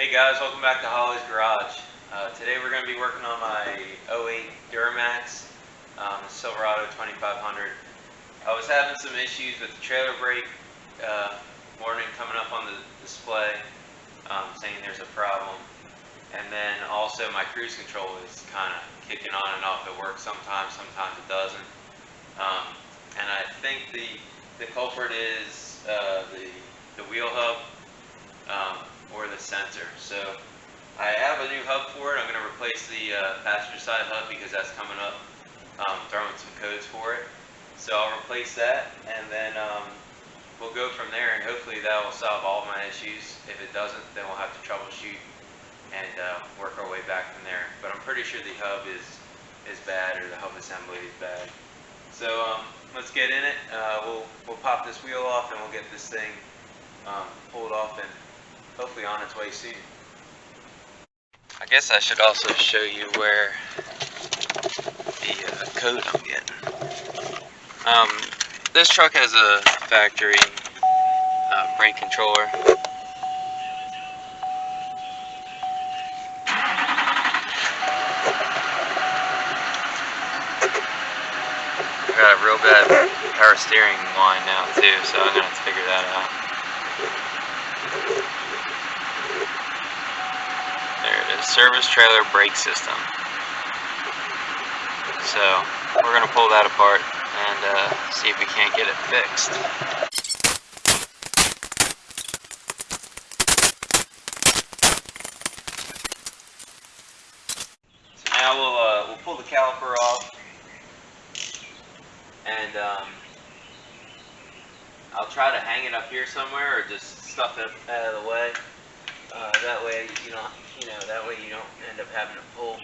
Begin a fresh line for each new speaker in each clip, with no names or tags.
Hey guys, welcome back to Holly's Garage. Today we're going to be working on my 08 Duramax Silverado 2500. I was having some issues with the trailer brake warning coming up on the display, saying there's a problem. And then also my cruise control is kind of kicking on and off. It works sometimes it doesn't. And I think the culprit is the wheel hub. Or the sensor. So I have a new hub for it. I'm going to replace the passenger side hub because that's coming up. Throwing some codes for it. So I'll replace that, and then we'll go from there, and hopefully that will solve all my issues. If it doesn't, then we'll have to troubleshoot and work our way back from there. But I'm pretty sure the hub is bad, or the hub assembly is bad. So let's get in it. We'll pop this wheel off, and we'll get this thing pulled off and hopefully on its way soon. I guess I should also show you where the code I'm getting. This truck has a factory brake controller. I got a real bad power steering line now too, so I'm gonna have to figure that out. Service trailer brake system. So we're going to pull that apart and see if we can't get it fixed. So now we'll pull the caliper off, and I'll try to hang it up here somewhere or just stuff it out of the way. That way you don't, that way you don't end up having to pull.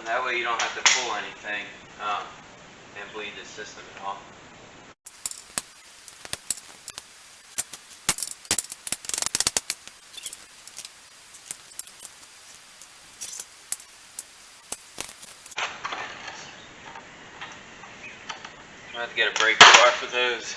That way you don't have to pull anything and bleed the system at all. I have to get a brake bar for those.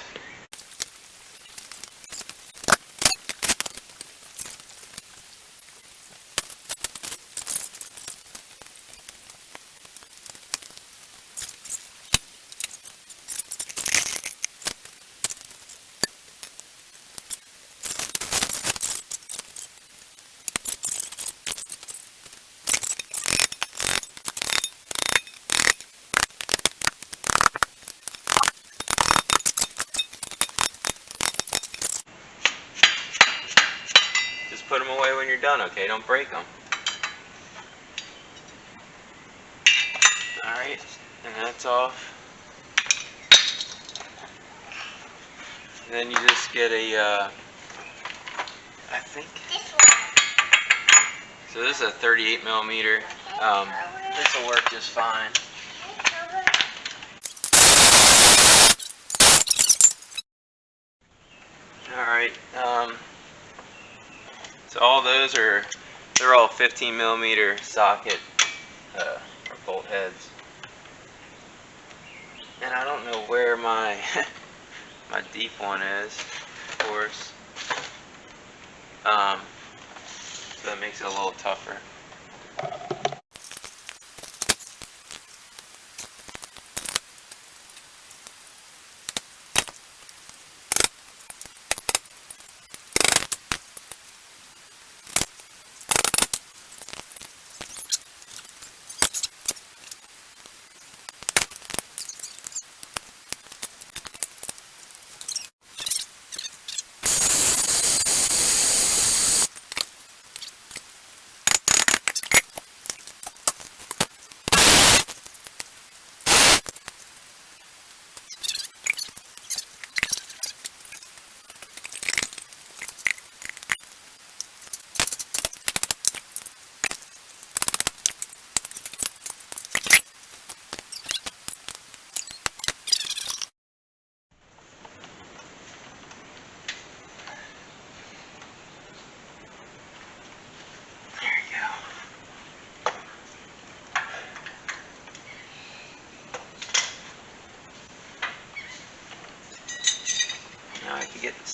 Put them away when you're done, okay? Don't break them. Alright, and that's off. And then you just get a, I think, so this is a 38 millimeter. This will work just fine. Alright, so all those they're all 15 millimeter socket or bolt heads. And I don't know where my my deep one is, of course. So that makes it a little tougher.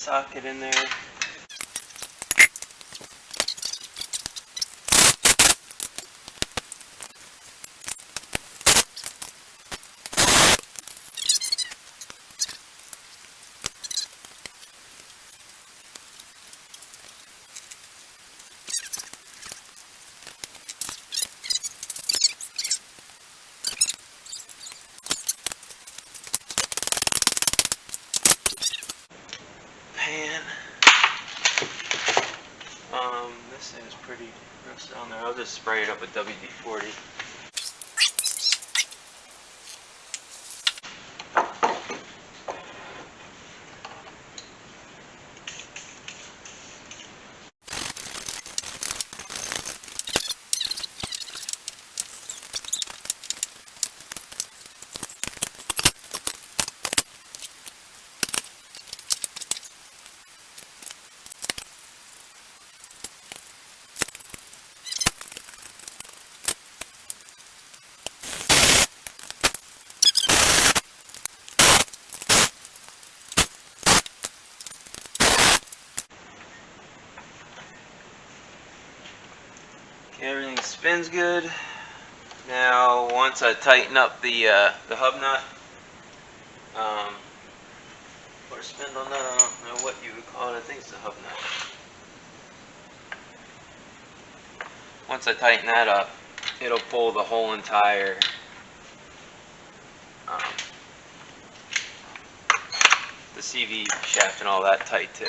socket in there. Pan. This thing is pretty rusted on there. I'll just spray it up with WD-40. Everything spins good. Now, once I tighten up the hub nut, or spindle nut, I don't know what you would call it. I think it's the hub nut. Once I tighten that up, it'll pull the whole entire the CV shaft and all that tight too.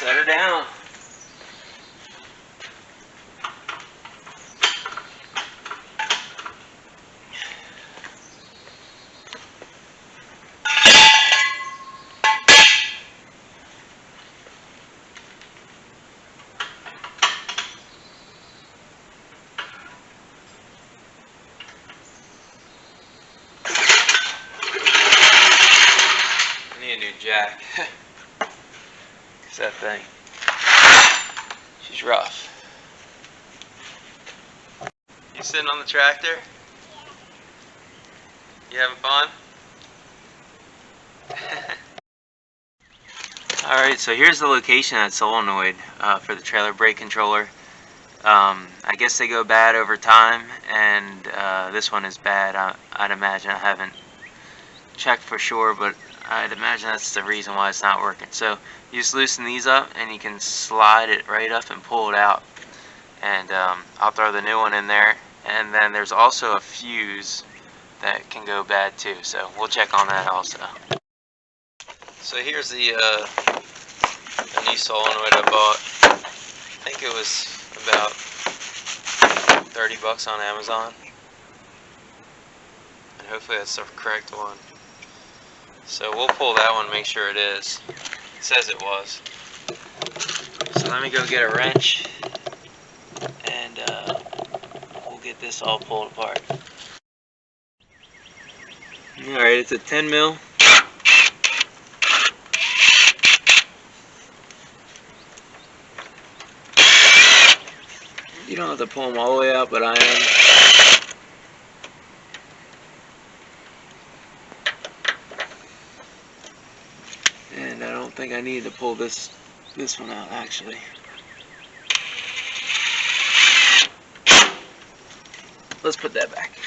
Set her down. I need a new jack. That thing, she's rough. You sitting on the tractor? You having fun? Alright, so here's the location at solenoid for the trailer brake controller. I guess they go bad over time, and this one is bad. I'd imagine. I haven't checked for sure, but I'd imagine that's the reason why it's not working. So you just loosen these up and you can slide it right up and pull it out. And I'll throw the new one in there. And then there's also a fuse that can go bad too. So we'll check on that also. So here's the new solenoid I bought. I think it was about 30 bucks on Amazon. And hopefully that's the correct one. So we'll pull that one, make sure it is. It says it was. So let me go get a wrench and we'll get this all pulled apart. Alright, it's a 10 mil. You don't have to pull them all the way out, but I am. And I don't think I need to pull this one out, actually. Let's put that back.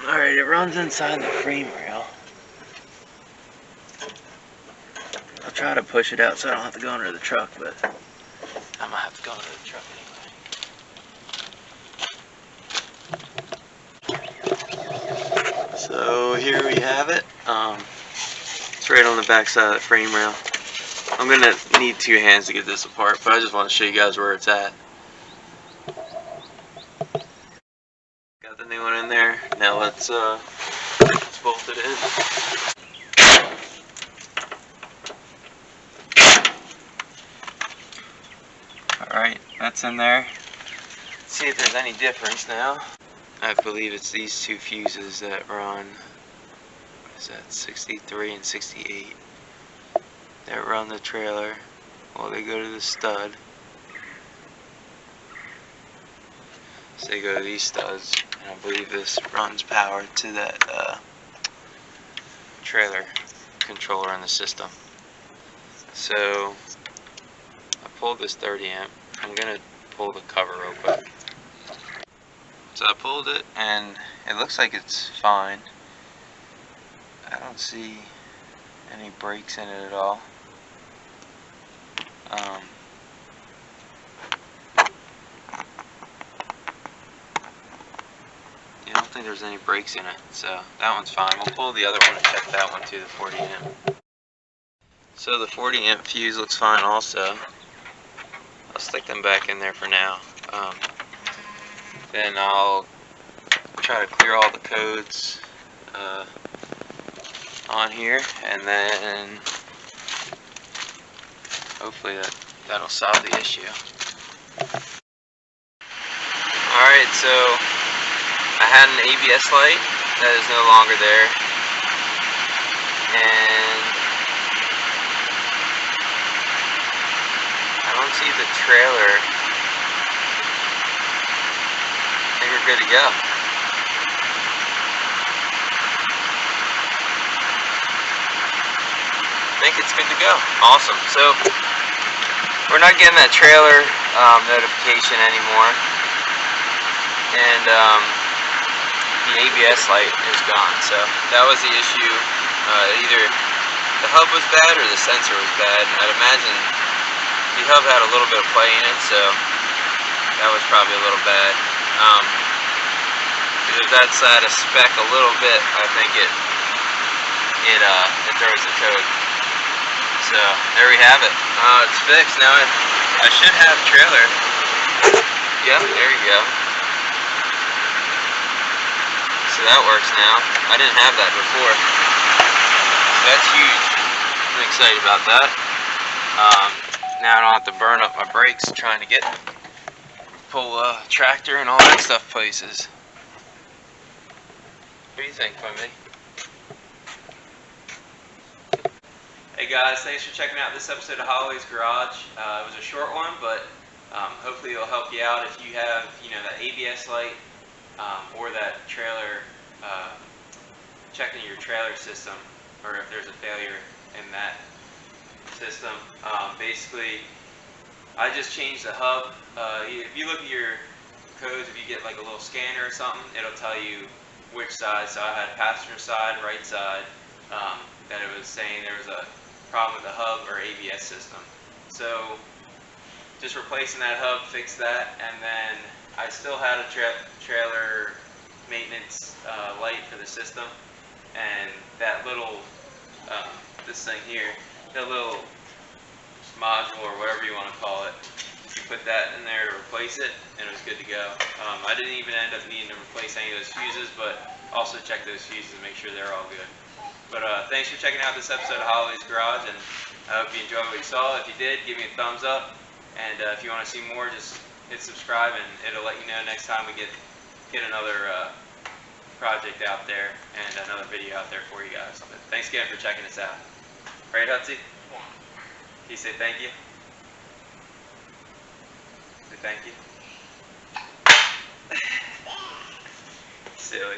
Alright, it runs inside the frame rail. I'll try to push it out so I don't have to go under the truck, but I might have to go under the truck anyway. So here we have it. It's right on the back side of the frame rail. I'm gonna need 2 hands to get this apart, but I just want to show you guys where it's at. Got the new one in there. Now let's bolt it in. Alright, that's in there. Let's see if there's any difference now. I believe it's these 2 fuses that run, what is that, 63 and 68. That run the trailer. Well, they go to the stud. So they go to these studs, and I believe this runs power to that trailer controller in the system. So I pulled this 30 amp. I'm gonna pull the cover real quick. So I pulled it, and it looks like it's fine. I don't see any breaks in it at all. I don't think there's any breaks in it, so that one's fine. We'll pull the other one and check that one too, the 40 amp. So the 40 amp fuse looks fine also. I'll stick them back in there for now. Then I'll try to clear all the codes on here, and then hopefully that'll solve the issue. Alright, so I had an ABS light that is no longer there, and I don't see the trailer. I think we're good to go. I think it's good to go. Awesome. So we're not getting that trailer notification anymore, and the ABS light is gone. So that was the issue. Either the hub was bad or the sensor was bad. I'd imagine the hub had a little bit of play in it, so that was probably a little bad. Because if that's out of spec a little bit, I think it throws the code. So there we have it. It's fixed now. I should have trailer. Yep, there you go. So that works now. I didn't have that before. So that's huge. I'm excited about that. Now I don't have to burn up my brakes trying to pull a tractor and all that stuff places. What do you think, Quimby? Hey guys, thanks for checking out this episode of Holloway's Garage. It was a short one, but hopefully it'll help you out if you have, that ABS light or that trailer, checking your trailer system, or if there's a failure in that system. Basically, I just changed the hub. If you look at your codes, if you get like a little scanner or something, it'll tell you which side. So I had passenger side, right side, that it was saying there was a problem with the hub or ABS system. So just replacing that hub fixed that, and then I still had a trailer maintenance light for the system, and that little this thing here, that little module or whatever you want to call it, you put that in there to replace it, and it was good to go. I didn't even end up needing to replace any of those fuses, but also check those fuses and make sure they're all good. But thanks for checking out this episode of Holloway's Garage, and I hope you enjoyed what you saw. If you did, give me a thumbs up, and if you want to see more, just hit subscribe, and it'll let you know next time we get another project out there and another video out there for you guys. But thanks again for checking us out. Right, Hutzy?
Yeah.
Can you say thank you? Say thank you. Silly.